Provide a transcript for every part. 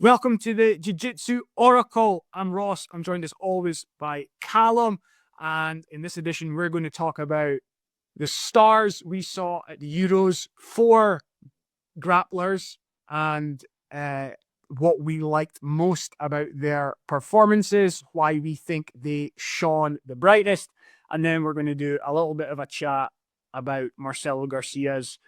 Welcome to the Jiu-Jitsu Oracle. I'm Ross. I'm joined as always by Calum. And in this edition, we're going to talk about the stars we saw at the Euros, 4 grapplers, and what we liked most about their performances, why we think they shone the brightest. And then we're going to do a little bit of a chat about Marcelo Garcia's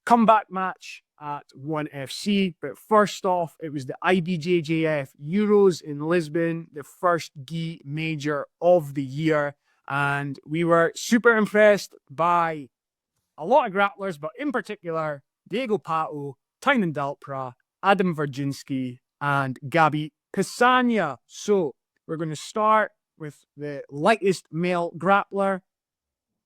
comeback match at 1FC. But first off, it was the IBJJF Euros in Lisbon, the first gi major of the year. And we were super impressed by a lot of grapplers, but in particular, Diego Pato, Tainan Dalpra, Adam Wardzinski, and Gabi Pessanha. So we're going to start with the lightest male grappler,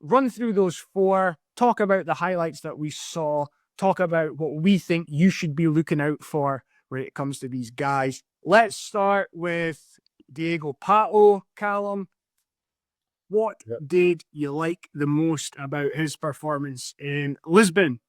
run through those 4, talk about the highlights that we saw, talk about what we think you should be looking out for when it comes to these guys. Let's start with Diego Pato. Calum, what did you like the most about his performance in Lisbon?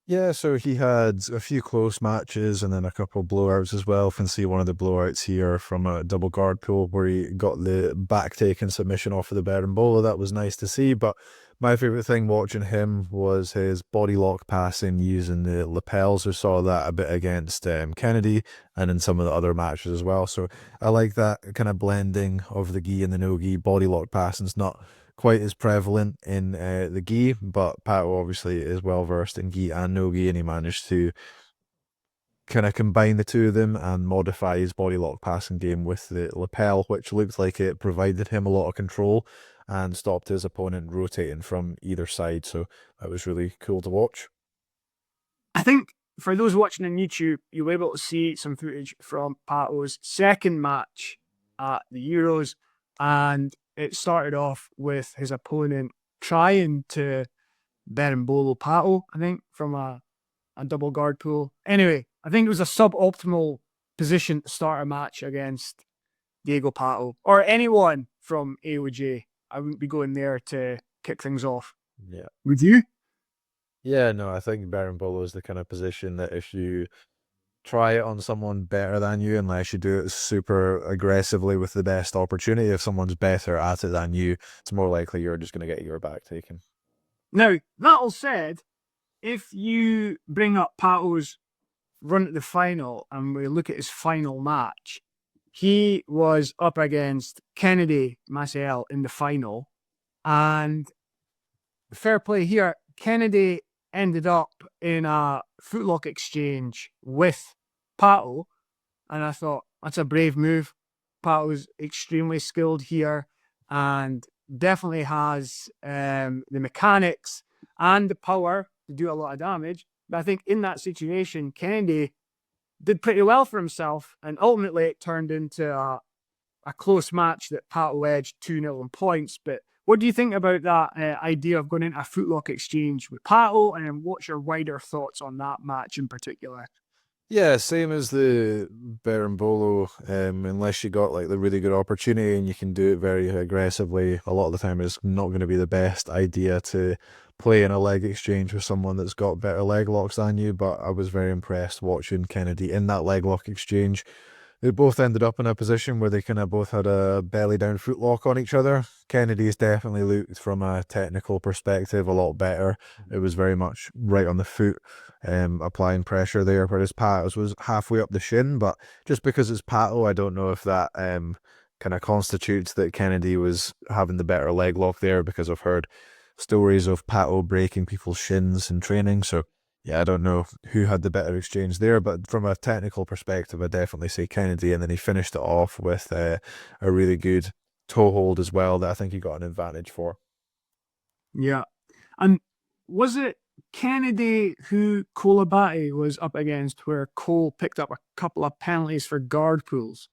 Yeah, so he had a few close matches and then a couple of blowouts as well. Can see one of the blowouts here from a double guard pull where he got the back taken submission off of the berimbolo. That was nice to see. But my favorite thing watching him was his body lock passing using the lapels. We saw that a bit against Kennedy and in some of the other matches as well. So I like that kind of blending of the gi and the no gi. Body lock passing is not quite as prevalent in the gi, but Pato obviously is well versed in gi and no gi, and he managed to kind of combine the two of them and modify his body lock passing game with the lapel, which looked like it provided him a lot of control and stopped his opponent rotating from either side. So that was really cool to watch. I think for those watching on YouTube, you'll be able to see some footage from Pato's second match at the Euros, and it started off with his opponent trying to berimbolo Pato, I think, from a double guard pull. Anyway, I think it was a suboptimal position to start a match against Diego Pato or anyone from AOJ. I wouldn't be going there to kick things off. Yeah. Would you? Yeah, no, I think berimbolo is the kind of position that if you try it on someone better than you, unless you do it super aggressively with the best opportunity, if someone's better at it than you, it's more likely you're just going to get your back taken. Now, that all said, if you bring up Pato's run at the final and we look at his final match, he was up against Kennedy Marcel in the final. And fair play here, Kennedy ended up in a footlock exchange with Pato. And I thought, that's a brave move. Pato was extremely skilled here and definitely has the mechanics and the power to do a lot of damage. But I think in that situation, Kennedy did pretty well for himself, and ultimately it turned into a close match that Pato edged 2-0 in points. But what do you think about that idea of going into a footlock exchange with Pato, and what's your wider thoughts on that match in particular? Yeah, same as the berimbolo, unless you got like the really good opportunity and you can do it very aggressively, a lot of the time it's not going to be the best idea to play in a leg exchange with someone that's got better leg locks than you. But I was very impressed watching Kennedy in that leg lock exchange. They both ended up in a position where they kind of both had a belly down foot lock on each other. Kennedy's definitely looked from a technical perspective a lot better. It was very much right on the foot, applying pressure there, whereas Pato's was halfway up the shin. But just because it's Pato, I don't know if that kind of constitutes that Kennedy was having the better leg lock there, because I've heard stories of Pato breaking people's shins in training. So yeah, I don't know who had the better exchange there, but from a technical perspective, I definitely say Kennedy. And then he finished it off with a really good toe hold as well that I think he got an advantage for. Yeah. And was it Kennedy who Kolabati was up against where Cole picked up a couple of penalties for guard pulls?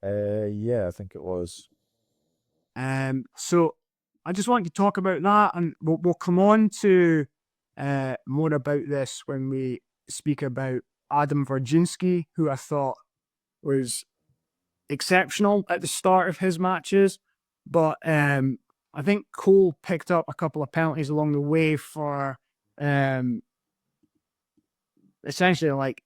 Yeah, I think it was. So I just want to talk about that, and we'll come on to more about this when we speak about Adam Wardzinski, who I thought was exceptional at the start of his matches. But I think Cole picked up a couple of penalties along the way for essentially like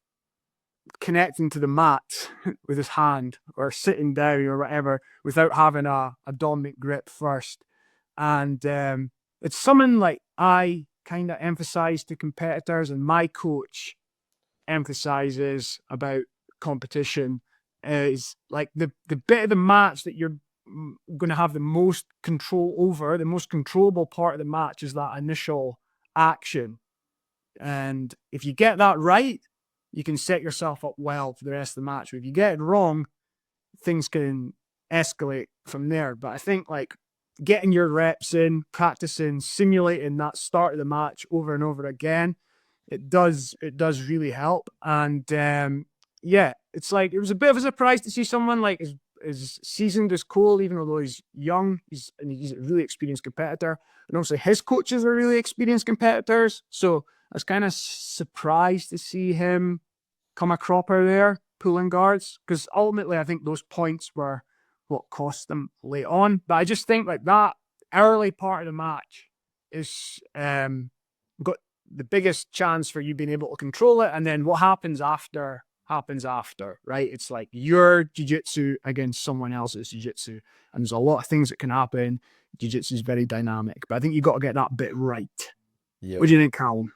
connecting to the mat with his hand or sitting down or whatever without having a dominant grip first. And it's something like I kind of emphasize to competitors, and my coach emphasizes about competition is like the bit of the match that you're going to have the most control over, the most controllable part of the match is that initial action. And if you get that right, you can set yourself up well for the rest of the match. But if you get it wrong, things can escalate from there. But I think like getting your reps in, practicing, simulating that start of the match over and over again, it does really help. And yeah, it's like it was a bit of a surprise to see someone like as seasoned as Cole, even although he's young, he's a really experienced competitor. And also his coaches are really experienced competitors. So I was kind of surprised to see him come a cropper there, pulling guards, because ultimately I think those points were what cost them late on. But I just think like that early part of the match is got the biggest chance for you being able to control it. And then what happens after, right? It's like your jiu-jitsu against someone else's jiu-jitsu. And there's a lot of things that can happen. Jiu-jitsu is very dynamic, but I think you got to get that bit right. Yep. What do you think, Calum?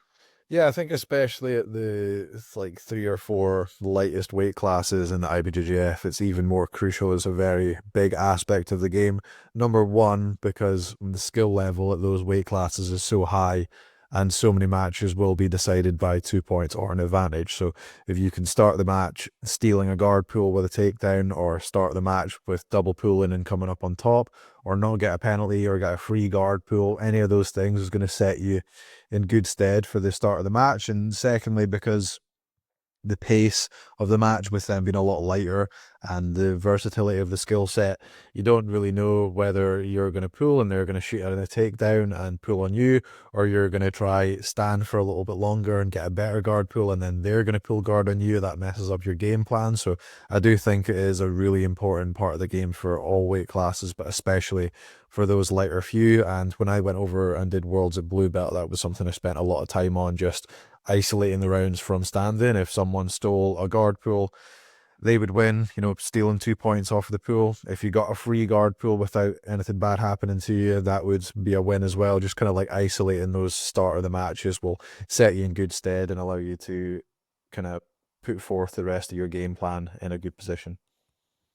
Yeah, I think especially at the like 3 or 4 lightest weight classes in the IBJJF, it's even more crucial. It's a very big aspect of the game. Number one, because the skill level at those weight classes is so high, and so many matches will be decided by 2 points or an advantage. So if you can start the match stealing a guard pull with a takedown, or start the match with double pulling and coming up on top, or not get a penalty or get a free guard pull, any of those things is going to set you in good stead for the start of the match. And secondly, because the pace of the match with them being a lot lighter and the versatility of the skill set, you don't really know whether you're going to pull and they're going to shoot out a takedown and pull on you, or you're going to try stand for a little bit longer and get a better guard pull and then they're going to pull guard on you. That messes up your game plan. So I do think it is a really important part of the game for all weight classes, but especially for those lighter few. And when I went over and did Worlds at Blue Belt, that was something I spent a lot of time on, just isolating the rounds from standing. If someone stole a guard pull, they would win, stealing 2 points off of the pool. If you got a free guard pull without anything bad happening to you, that would be a win as well. Just kind of like isolating those start of the matches will set you in good stead and allow you to kind of put forth the rest of your game plan in a good position.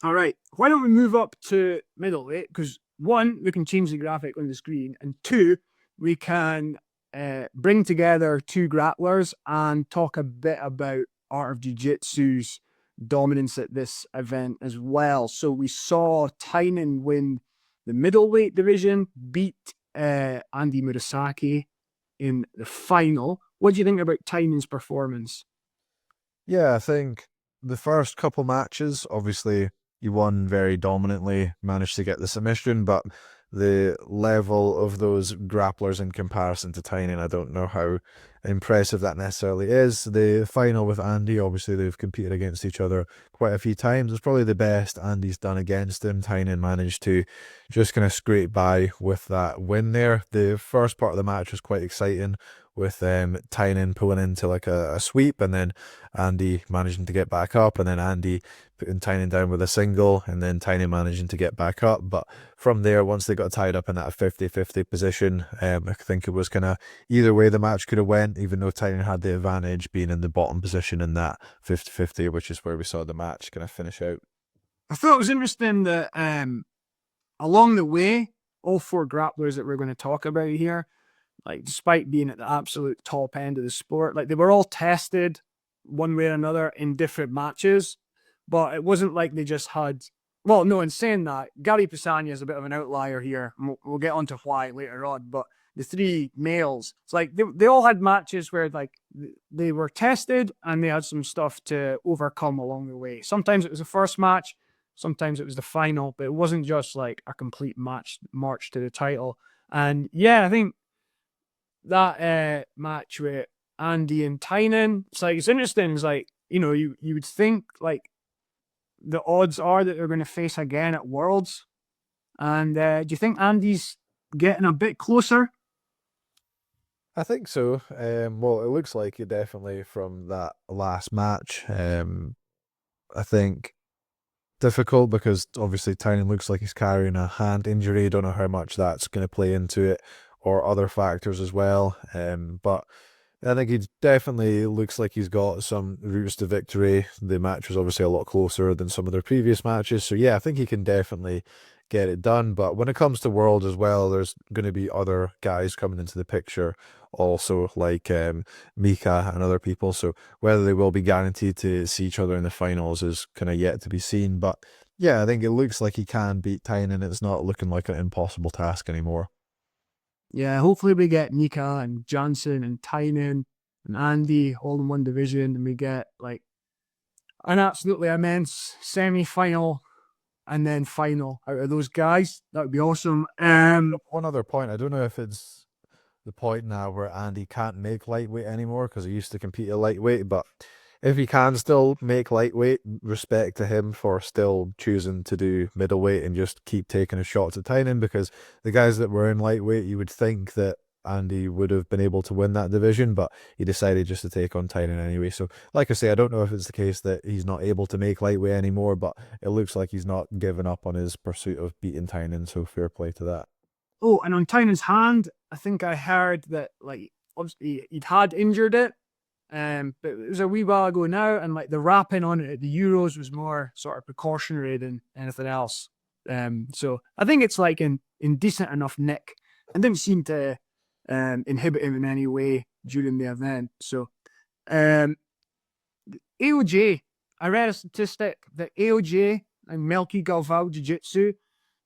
All right, why don't we move up to middleweight? Because one, we can change the graphic on the screen, and two, we can bring together 2 grapplers and talk a bit about Art of Jiu-Jitsu's dominance at this event as well. So we saw Tainan win the middleweight division, beat Andy Murasaki in the final. What do you think about Tainan's performance? Yeah, I think the first couple matches, obviously, he won very dominantly, managed to get the submission, but the level of those grapplers in comparison to Tainan, I don't know how impressive that necessarily is. The final with Andy, obviously they've competed against each other quite a few times. It's probably the best Andy's done against him. Tainan managed to just kind of scrape by with that win there. The first part of the match was quite exciting, with Tainan pulling into like a sweep and then Andy managing to get back up, and then Andy putting Tainan down with a single, and then Tainan managing to get back up. But from there, once they got tied up in that 50-50 position, I think it was kind of either way the match could have went, even though Tainan had the advantage being in the bottom position in that 50-50, which is where we saw the match kind of finish out. I thought it was interesting that along the way, all 4 grapplers that we're going to talk about here, like despite being at the absolute top end of the sport, like they were all tested one way or another in different matches, but it wasn't like they just had, well, no, in saying that, Gabi Pessanha is a bit of an outlier here. We'll get onto why later on, but the 3 males, it's like they all had matches where like they were tested and they had some stuff to overcome along the way. Sometimes it was the first match, sometimes it was the final, but it wasn't just like a complete march to the title. And yeah, I think that match with Andy and Tainan, it's interesting. It's like, you would think like the odds are that they're going to face again at Worlds. And do you think Andy's getting a bit closer? I think so. Well, it looks like it definitely from that last match. I think difficult because obviously Tainan looks like he's carrying a hand injury. Don't know how much that's going to play into it or other factors as well. But I think he definitely looks like he's got some routes to victory. The match was obviously a lot closer than some of their previous matches. So yeah, I think he can definitely get it done. But when it comes to Worlds as well, there's going to be other guys coming into the picture also, like Mika and other people. So whether they will be guaranteed to see each other in the finals is kind of yet to be seen. But yeah, I think it looks like he can beat Tynan. It's not looking like an impossible task anymore. Yeah, hopefully we get Mika and Johnson and Tainan and Andy all in one division, and we get like an absolutely immense semi-final and then final out of those guys. That would be awesome. One other point, I don't know if it's the point now where Andy can't make lightweight anymore because he used to compete at lightweight, but if he can still make lightweight, respect to him for still choosing to do middleweight and just keep taking a shot at Tynan, because the guys that were in lightweight, you would think that Andy would have been able to win that division, but he decided just to take on Tynan anyway. So, like I say, I don't know if it's the case that he's not able to make lightweight anymore, but it looks like he's not given up on his pursuit of beating Tynan, so fair play to that. Oh, and on Tynan's hand, I think I heard that like obviously he'd had injured it, but it was a wee while ago now, and like the wrapping on it at the Euros was more sort of precautionary than anything else. So I think it's like in decent enough nick and didn't seem to inhibit him in any way during the event. So AOJ, I read a statistic that AOJ and Melky Galval Jiu-Jitsu,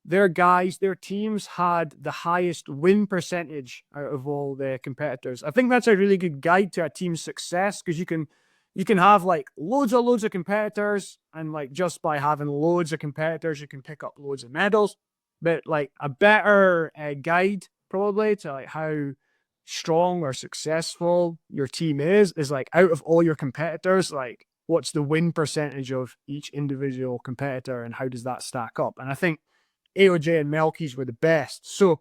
their guys, their teams had the highest win percentage out of all the competitors. I think that's a really good guide to a team's success, because you can have like loads of competitors, and like just by having loads of competitors, you can pick up loads of medals. But like a better guide probably to like how strong or successful your team is like out of all your competitors, like what's the win percentage of each individual competitor and how does that stack up? And I think AOJ and Melky's were the best. So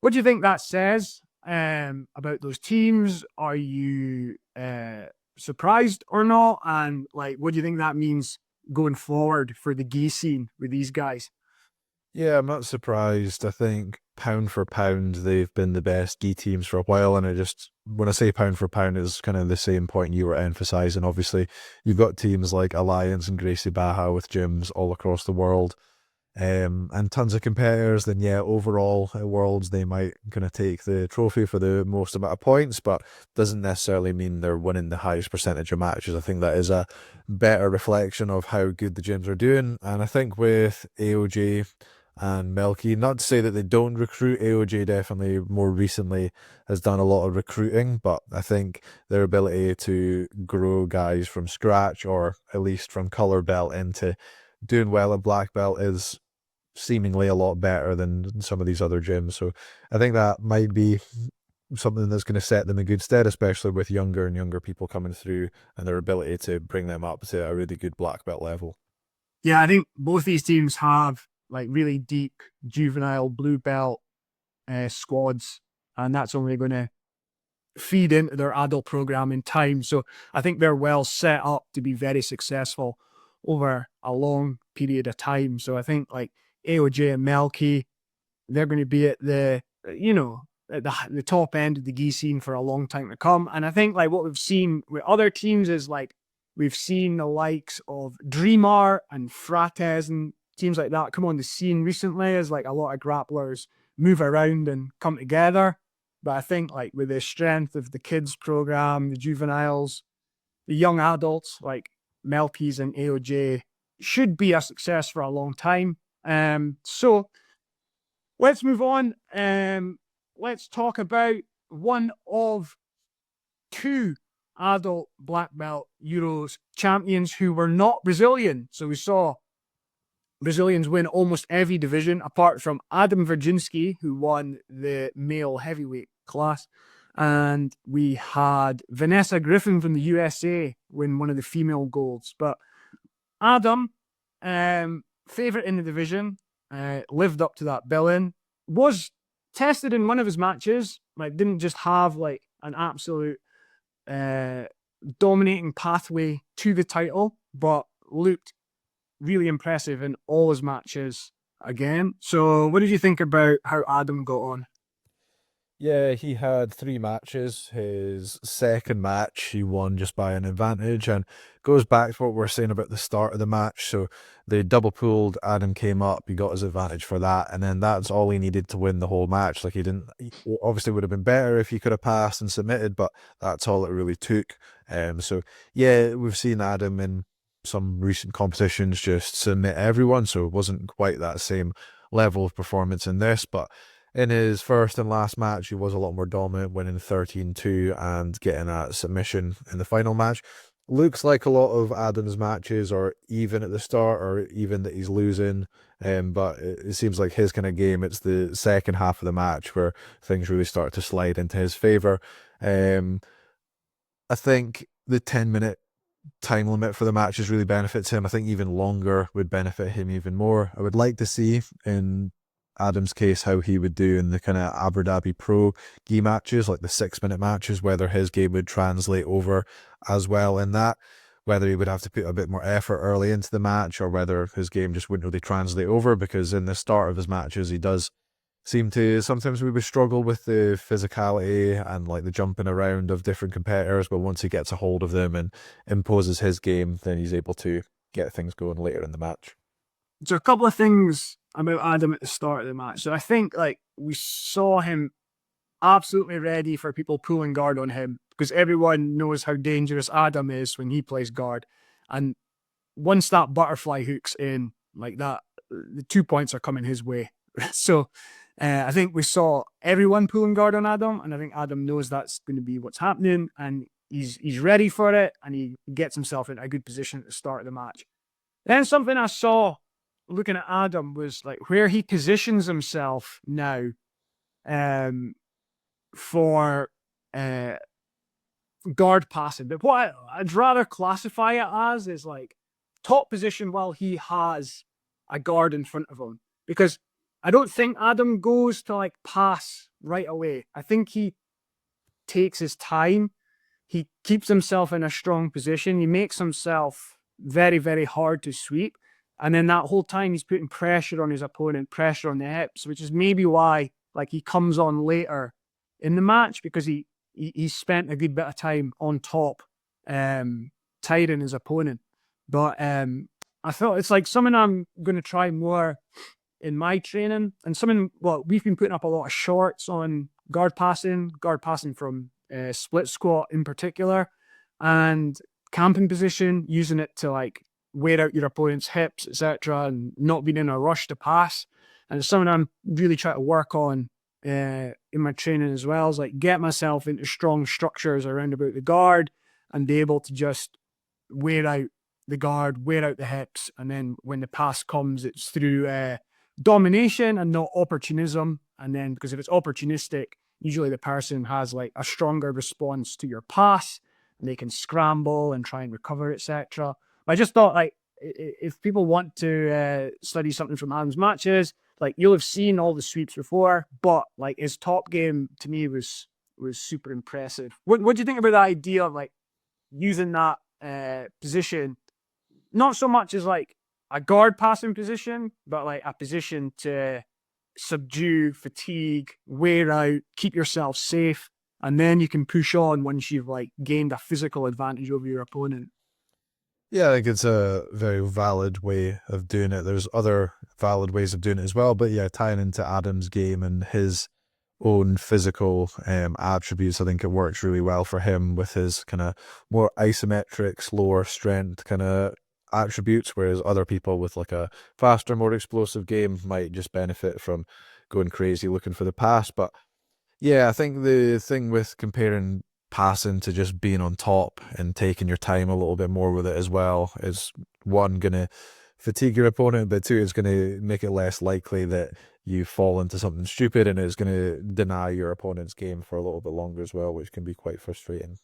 what do you think that says about those teams? Are you surprised or not? And like, what do you think that means going forward for the gi scene with these guys? Yeah, I'm not surprised. I think pound for pound, they've been the best gi teams for a while. And when I say pound for pound, it's kind of the same point you were emphasizing. Obviously, you've got teams like Alliance and Gracie Baja with gyms all across the world. And tons of competitors, then yeah, overall at Worlds they might kind of take the trophy for the most amount of points, but doesn't necessarily mean they're winning the highest percentage of matches. I think that is a better reflection of how good the gyms are doing. And I think with AOJ and Melky, not to say that they don't recruit, AOJ definitely more recently has done a lot of recruiting, but I think their ability to grow guys from scratch, or at least from color belt into doing well at black belt, is seemingly a lot better than some of these other gyms. So I think that might be something that's going to set them in good stead, especially with younger and younger people coming through and their ability to bring them up to a really good black belt level. Yeah, I think both these teams have like really deep juvenile blue belt squads, and that's only going to feed into their adult program in time. So I think they're well set up to be very successful over a long period of time. So I think like AOJ and Melky, they're going to be at the, at the top end of the gi scene for a long time to come. And I think like what we've seen with other teams is like we've seen the likes of Dreamar and Frates and teams like that come on the scene recently as like a lot of grapplers move around and come together. But I think like with the strength of the kids program, the juveniles, the young adults, like Melky's and AOJ should be a success for a long time. So let's move on. Let's talk about one of two adult black belt Euros champions who were not Brazilian. So we saw Brazilians win almost every division apart from Adam Wardzinski, who won the male heavyweight class. And we had Vanessa Griffin from the USA win one of the female golds. But Adam, favourite in the division, lived up to that billing, was tested in one of his matches, like didn't just have like an absolute dominating pathway to the title, but looked really impressive in all his matches again. So what did you think about how Adam got on? Yeah, he had 3 matches. His second match, he won just by an advantage, and goes back to what we were saying about the start of the match. So they double pooled, Adam came up, he got his advantage for that, and then that's all he needed to win the whole match. Like, he obviously would have been better if he could have passed and submitted, but that's all it really took. So yeah, we've seen Adam in some recent competitions just submit everyone, so it wasn't quite that same level of performance in this, but in his first and last match, he was a lot more dominant, winning 13-2 and getting a submission in the final match. Looks like a lot of Adam's matches are even at the start, or even that he's losing. But it seems like his kind of game, it's the second half of the match where things really start to slide into his favor. I think the 10-minute time limit for the matches really benefits him. I think even longer would benefit him even more. I would like to see in Adam's case how he would do in the kind of Abu Dhabi Pro gi matches, like the 6-minute matches, whether his game would translate over as well in that, whether he would have to put a bit more effort early into the match, or whether his game just wouldn't really translate over, because in the start of his matches he does seem to sometimes we would struggle with the physicality and like the jumping around of different competitors, but once he gets a hold of them and imposes his game, then he's able to get things going later in the match. So a couple of things about Adam at the start of the match. So I think like we saw him absolutely ready for people pulling guard on him, because everyone knows how dangerous Adam is when he plays guard. And once that butterfly hook's in like that, the 2 points are coming his way. So I think we saw everyone pulling guard on Adam, and I think Adam knows that's going to be what's happening, and he's ready for it, and he gets himself in a good position at the start of the match. Then something I saw looking at Adam was like where he positions himself now for guard passing. But what I'd rather classify it as is like top position while he has a guard in front of him. Because I don't think Adam goes to like pass right away. I think he takes his time. He keeps himself in a strong position. He makes himself very, very hard to sweep. And then that whole time he's putting pressure on his opponent, pressure on the hips, which is maybe why like he comes on later in the match, because he spent a good bit of time on top, tiring his opponent. But I thought it's like something I'm going to try more in my training, and something, well, we've been putting up a lot of shorts on guard passing from split squat in particular, and camping position, using it to like wear out your opponent's hips, etc., and not being in a rush to pass. And it's something I'm really trying to work on in my training as well, is like get myself into strong structures around about the guard and be able to just wear out the guard, wear out the hips, and then when the pass comes, it's through domination and not opportunism. And then because if it's opportunistic, usually the person has like a stronger response to your pass, and they can scramble and try and recover, etc. I just thought, like, if people want to study something from Adam's matches, like, you'll have seen all the sweeps before, but like his top game to me was super impressive. What do you think about the idea of like using that position, not so much as like a guard passing position, but like a position to subdue, fatigue, wear out, keep yourself safe, and then you can push on once you've like gained a physical advantage over your opponent? Yeah, I think it's a very valid way of doing it. There's other valid ways of doing it as well, but yeah, tying into Adam's game and his own physical attributes, I think it works really well for him with his kind of more isometric, slower strength kind of attributes, whereas other people with like a faster, more explosive game might just benefit from going crazy looking for the pass. But yeah, I think the thing with comparing passing to just being on top and taking your time a little bit more with it as well is, one, going to fatigue your opponent, but two, it's going to make it less likely that you fall into something stupid, and it's going to deny your opponent's game for a little bit longer as well, which can be quite frustrating.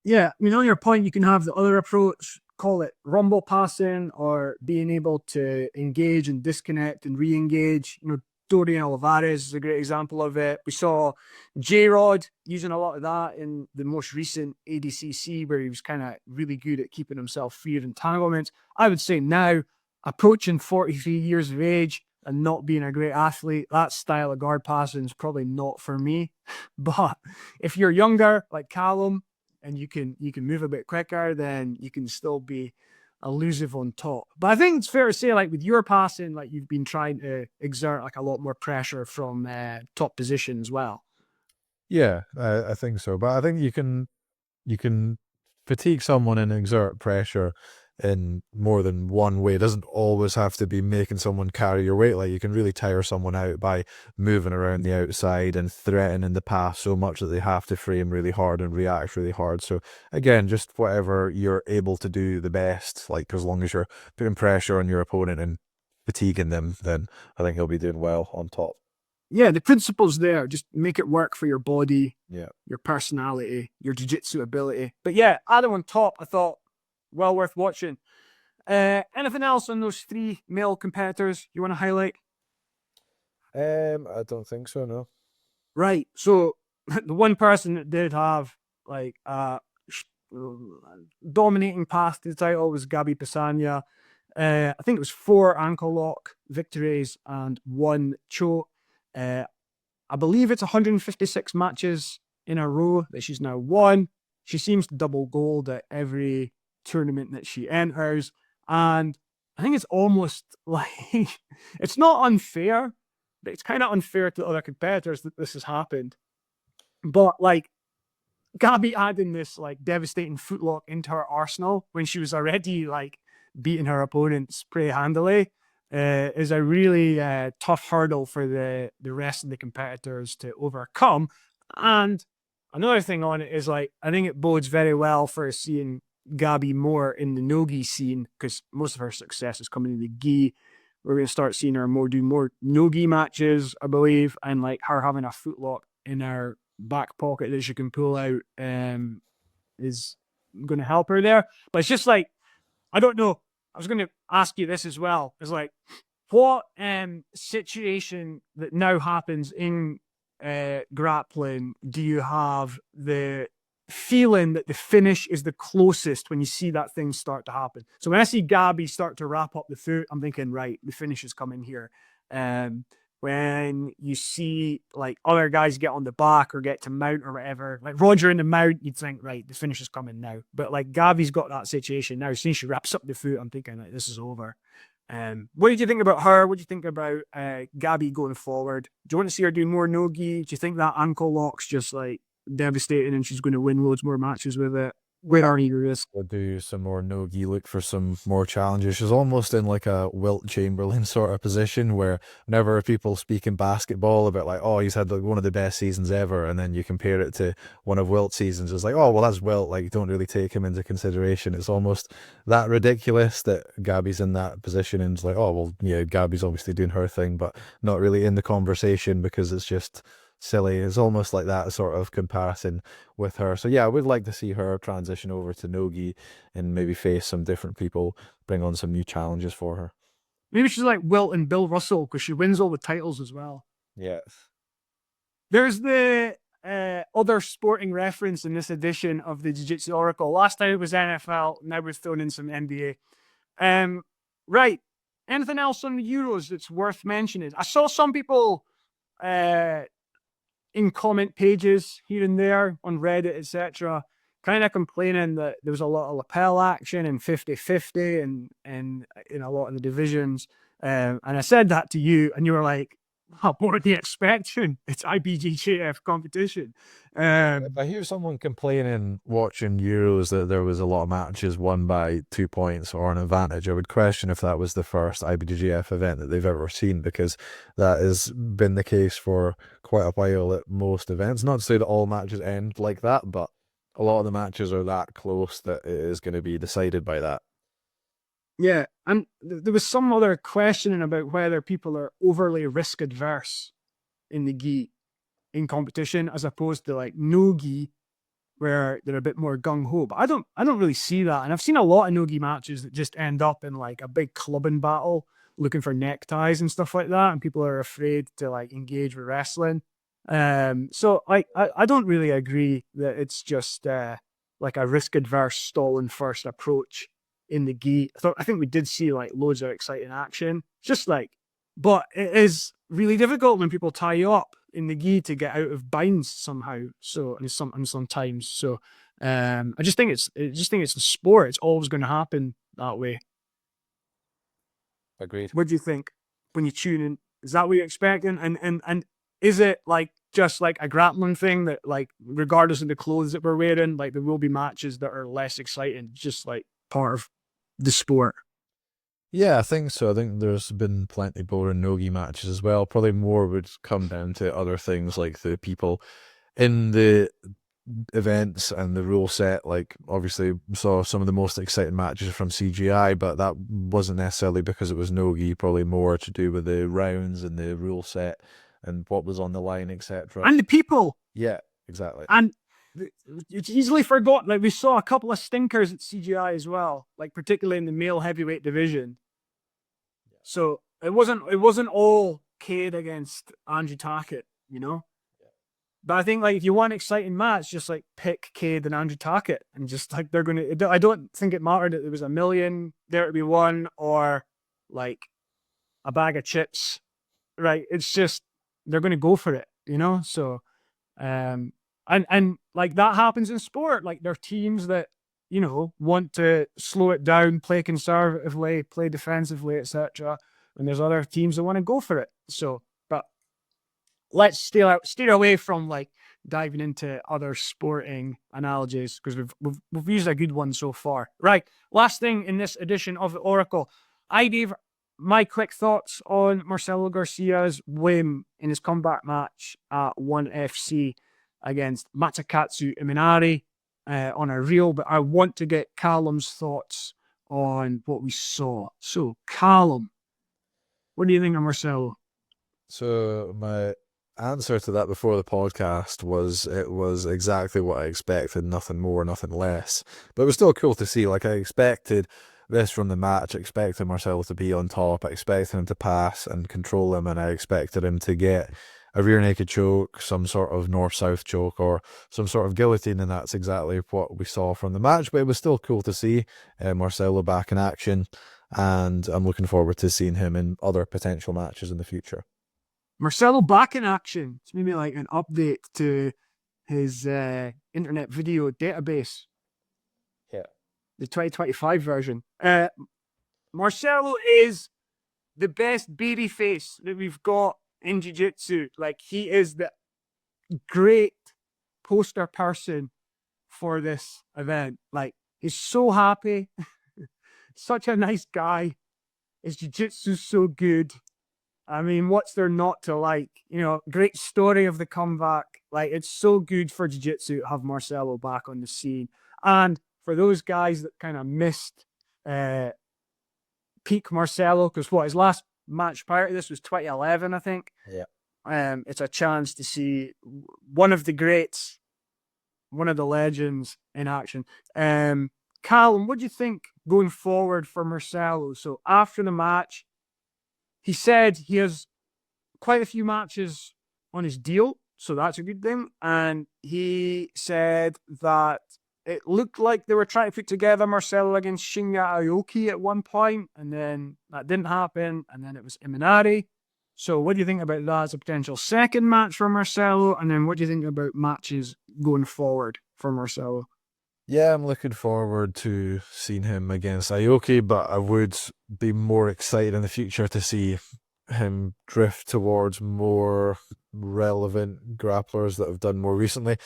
Yeah, I mean, on your point, you can have the other approach, call it rumble passing, or being able to engage and disconnect and re-engage. You know, Dorian Olivares is a great example of it. We saw J-Rod using a lot of that in the most recent ADCC, where he was kind of really good at keeping himself free of entanglements. I would say now, approaching 43 years of age and not being a great athlete, that style of guard passing is probably not for me. But if you're younger, like Calum, and you can move a bit quicker, then you can still be elusive on top. But I think it's fair to say, like with your passing, like you've been trying to exert like a lot more pressure from top position as well. Yeah, I think so. But I think you can fatigue someone and exert pressure in more than one way. It doesn't always have to be making someone carry your weight. Like you can really tire someone out by moving around the outside and threatening the pass so much that they have to frame really hard and react really hard. So again, just whatever you're able to do the best, like as long as you're putting pressure on your opponent and fatiguing them, then I think he'll be doing well on top. Yeah, the principle's there. Just make it work for your body, Yeah, your personality, your jiu-jitsu ability. But yeah, Adam on top, I thought, well worth watching. Anything else on those three male competitors you want to highlight? I don't think so, no. Right. So the one person that did have like dominating path to the title was Gabi Pessanha. I think it was 4 ankle lock victories and 1 choke. I believe it's 156 matches in a row that she's now won. She seems to double gold at every tournament that she enters. And I think it's almost like, it's not unfair, but it's kind of unfair to other competitors that this has happened. But like, Gabi adding this like devastating footlock into her arsenal when she was already like beating her opponents pretty handily is a really tough hurdle for the rest of the competitors to overcome. And another thing on it is like, I think it bodes very well for seeing Gabi more in the no-gi scene, because most of her success is coming in the gi. We're going to start seeing her do more no-gi matches, I believe, and like her having a footlock in her back pocket that she can pull out is going to help her there. But it's just like, I don't know. I was going to ask you this as well. It's like, what situation that now happens in grappling do you have the feeling that the finish is the closest when you see that thing start to happen? So when I see Gabi start to wrap up the foot, I'm thinking, right, the finish is coming here. When you see like other guys get on the back or get to mount or whatever, like Roger in the mount, you'd think, right, the finish is coming now. But like Gabi's got that situation now. As soon as she wraps up the foot, I'm thinking, like, this is over. What did you think about her? What do you think about Gabi going forward? Do you want to see her do more no-gi? Do you think that ankle lock's just like devastating and she's going to win loads more matches with it? Where are you risk? We'll do some more no-gi, look for some more challenges. She's almost in like a Wilt Chamberlain sort of position where whenever people speak in basketball about like, oh, he's had like one of the best seasons ever, and then you compare it to one of Wilt's seasons, it's like, oh, well, that's Wilt, like, don't really take him into consideration. It's almost that ridiculous that Gabi's in that position, and it's like, oh, well, yeah, Gabi's obviously doing her thing, but not really in the conversation because it's just silly. It's almost like that sort of comparison with her. So yeah, I would like to see her transition over to no-gi and maybe face some different people, bring on some new challenges for her. Maybe she's like Wilt and Bill Russell because she wins all the titles as well. Yes. There's the other sporting reference in this edition of the Jiu-Jitsu Oracle. Last time it was NFL, now we're throwing in some NBA. Right. Anything else on the Euros that's worth mentioning? I saw some people in comment pages here and there on Reddit, etc., kind of complaining that there was a lot of lapel action and 50-50 and in a lot of the divisions. And I said that to you, and you were like, oh, what are they expecting? It's IBJJF competition. If I hear someone complaining watching Euros that there was a lot of matches won by 2 points or an advantage, I would question if that was the first IBJJF event that they've ever seen, because that has been the case for quite a while at most events. Not to say that all matches end like that, but a lot of the matches are that close that it is going to be decided by that. Yeah, and there was some other questioning about whether people are overly risk adverse in the gi in competition as opposed to like no gi. where they're a bit more gung ho. But I don't really see that. And I've seen a lot of no-gi matches that just end up in like a big clubbing battle, looking for neckties and stuff like that, and people are afraid to like engage with wrestling. So I don't really agree that it's just like a risk-adverse stalling first approach in the gi. I think we did see like loads of exciting action. Just like, but it is really difficult when people tie you up in the gi to get out of binds somehow. So and sometimes. So I just think it's a sport. It's always going to happen that way. Agreed. What do you think when you tune in? Is that what you're expecting? And is it like just like a grappling thing that like regardless of the clothes that we're wearing, like there will be matches that are less exciting, just like part of the sport? Yeah, I think so. I think there's been plenty boring no-gi matches as well. Probably more would come down to other things like the people in the events and the rule set. Like obviously we saw some of the most exciting matches from CGI, but that wasn't necessarily because it was no-gi, probably more to do with the rounds and the rule set and what was on the line, etc. And the people. Yeah, exactly. And it's easily forgotten. Like we saw a couple of stinkers at CGI as well, like particularly in the male heavyweight division. So it wasn't all Cade against Andrew Tackett, you know. Yeah. But I think like if you want an exciting match, just like pick Cade and Andrew Tackett, and just like they're gonna. I don't think it mattered that there was $1 million there to be won or like a bag of chips, right? It's just they're gonna go for it, you know. So, and like that happens in sport. Like there are teams that, you know, want to slow it down, play conservatively, play defensively, etc. And there's other teams that want to go for it. So, but let's steer away from like diving into other sporting analogies because we've used a good one so far. Right. Last thing in this edition of the Oracle, I gave my quick thoughts on Marcelo Garcia's win in his comeback match at 1FC against Masakatsu Imanari. On a reel, but I want to get Calum's thoughts on what we saw. So, Calum, what do you think of Marcelo? So my answer to that before the podcast was it was exactly what I expected, nothing more, nothing less. But it was still cool to see. Like I expected this from the match. I expected Marcelo to be on top. I expected him to pass and control him, and I expected him to get a rear naked choke, some sort of north-south choke, or some sort of guillotine, and that's exactly what we saw from the match. But it was still cool to see Marcelo back in action, and I'm looking forward to seeing him in other potential matches in the future. Marcelo back in action. It's maybe like an update to his internet video database. Yeah. The 2025 version. Marcelo is the best baby face that we've got in jiu-jitsu. Like he is the great poster person for this event. Like he's so happy, such a nice guy. His jiu-jitsu's so good. I mean, what's there not to like? You know, great story of the comeback. Like it's so good for jiu-jitsu to have Marcelo back on the scene. And for those guys that kind of missed peak Marcelo, because what his last match prior to this was 2011, I think. Yeah. It's a chance to see one of the greats, one of the legends in action. Calum, what do you think going forward for Marcelo? So after the match, he said he has quite a few matches on his deal, so that's a good thing. And he said that it looked like they were trying to put together Marcelo against Shinya Aoki at one point, and then that didn't happen, and then it was Imanari. So what do you think about that as a potential second match for Marcelo? And then what do you think about matches going forward for Marcelo? Yeah, I'm looking forward to seeing him against Aoki, but I would be more excited in the future to see him drift towards more relevant grapplers that have done more recently.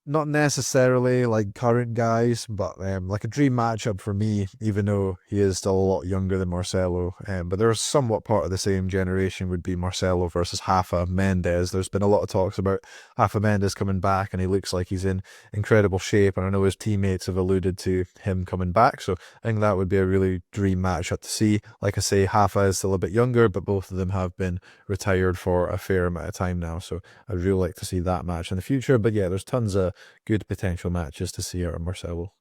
Not necessarily like current guys, but like a dream matchup for me, even though he is still a lot younger than Marcelo. But they're somewhat part of the same generation, would be Marcelo versus Rafa Mendes. There's been a lot of talks about Rafa Mendes coming back, and he looks like he's in incredible shape. And I know his teammates have alluded to him coming back, so I think that would be a really dream matchup to see. Like I say, Rafa is still a bit younger, but both of them have been retired for a fair amount of time now, so I'd really like to see that match in the future. But yeah, there's tons of good potential matches to see out of Marcelo.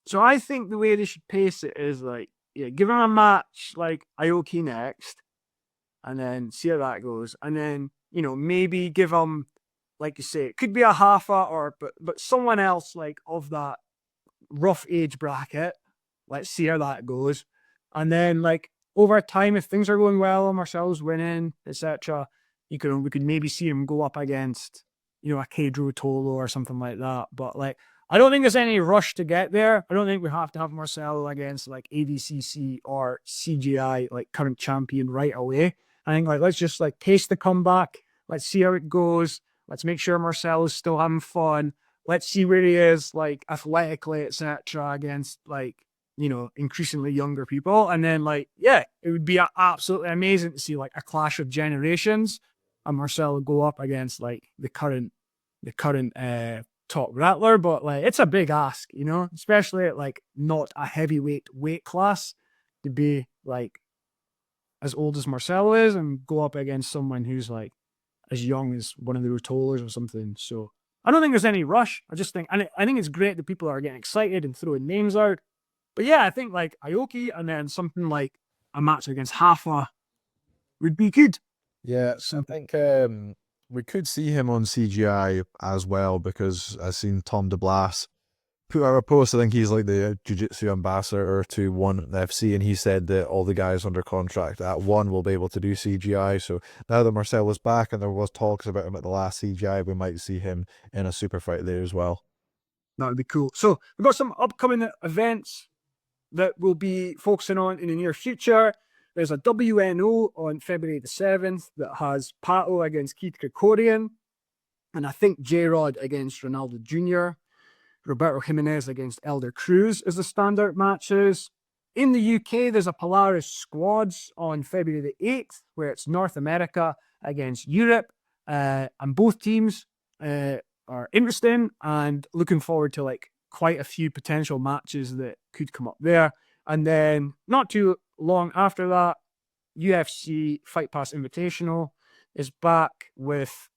So I think the way they should pace it is like, yeah, give him a match like Aoki next, and then see how that goes. And then, you know, maybe give him, like you say, it could be a halfa or but someone else like of that rough age bracket. Let's see how that goes. And then like over time, if things are going well and Marcelo's winning, etc., we could maybe see him go up against, you know, a Pedro Tolo or something like that. But like, I don't think there's any rush to get there. I don't think we have to have Marcelo against like ADCC or CGI, like current champion, right away. I think like, let's just like pace the comeback. Let's see how it goes. Let's make sure Marcelo's still having fun. Let's see where he is, like athletically, etc., against like, you know, increasingly younger people. And then like, yeah, it would be absolutely amazing to see like a clash of generations and Marcelo go up against like the current top rattler. But like, it's a big ask, you know, especially at like not a heavyweight weight class, to be like as old as Marcelo is and go up against someone who's like as young as one of the Rotolers or something. So I don't think there's any rush. I just think, and I think it's great that people are getting excited and throwing names out. But yeah, I think like Aoki and then something like a match against Hafa would be good. Yeah, so I think we could see him on CGI as well, because I've seen Tom DeBlas put out a post. I think he's like the jiu-jitsu ambassador to One FC, and he said that all the guys under contract at One will be able to do CGI. So now that Marcelo's back, and there was talks about him at the last CGI, we might see him in a super fight there as well. That would be cool. So we've got some upcoming events that we'll be focusing on in the near future. There's a WNO on February the 7th that has Pato against Keith Krikorian, and I think J-Rod against Ronaldo Jr., Roberto Jimenez against Elder Cruz as the standout matches. In the UK, there's a Polaris Squads on February the 8th, where it's North America against Europe, and both teams are interesting and looking forward to like quite a few potential matches that could come up there. And then not too long after that, UFC Fight Pass Invitational is back with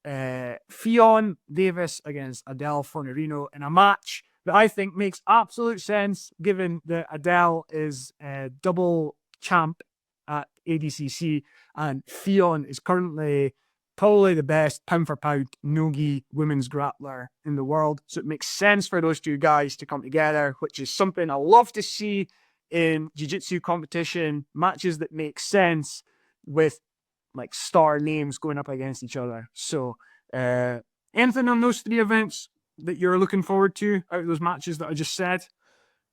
Fionn Davis against Adele Fornerino in a match that I think makes absolute sense, given that Adele is double champ at ADCC and Fionn is currently probably the best pound for pound no-gi women's grappler in the world. So it makes sense for those two guys to come together, which is something I love to see in jiu-jitsu competition, matches that make sense with like star names going up against each other. So anything on those three events that you're looking forward to out of those matches that I just said?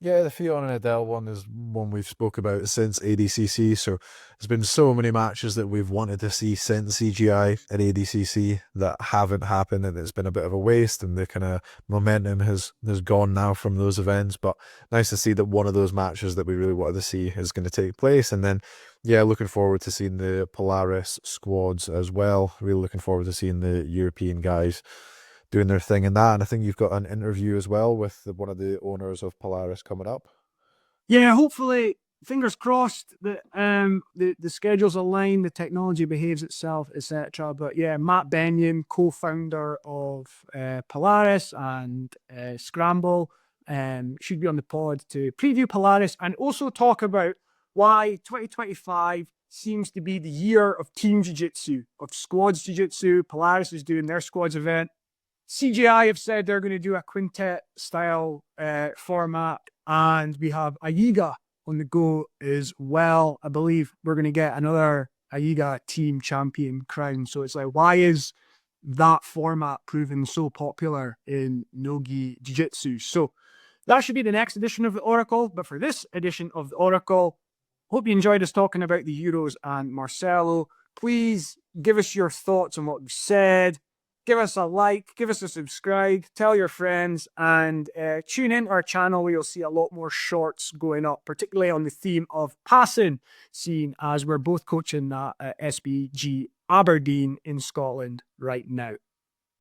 Yeah, the Fionn and Adele one is one we've spoke about since ADCC. So there's been so many matches that we've wanted to see since CGI at ADCC that haven't happened, and it's been a bit of a waste, and the kind of momentum has gone now from those events. But nice to see that one of those matches that we really wanted to see is going to take place. And then, yeah, looking forward to seeing the Polaris Squads as well. Really looking forward to seeing the European guys doing their thing in that. And I think you've got an interview as well with one of the owners of Polaris coming up. Yeah, hopefully, fingers crossed that the schedules align, the technology behaves itself, etc. But yeah, Matt Benyon, co-founder of Polaris and Scramble, should be on the pod to preview Polaris and also talk about why 2025 seems to be the year of team jiu-jitsu, of squads jiu-jitsu. Polaris is doing their squads event. CGI have said they're going to do a quintet style format, and we have Aiga on the go as well. I believe we're going to get another Aiga team champion crown. So it's like, why is that format proving so popular in no-gi jiu-jitsu? So that should be the next edition of the Oracle. But for this edition of the Oracle, hope you enjoyed us talking about the Euros and Marcelo. Please give us your thoughts on what we said. Give us a like, give us a subscribe, tell your friends, and tune in to our channel where you'll see a lot more shorts going up, particularly on the theme of passing, seeing as we're both coaching at SBG Aberdeen in Scotland right now.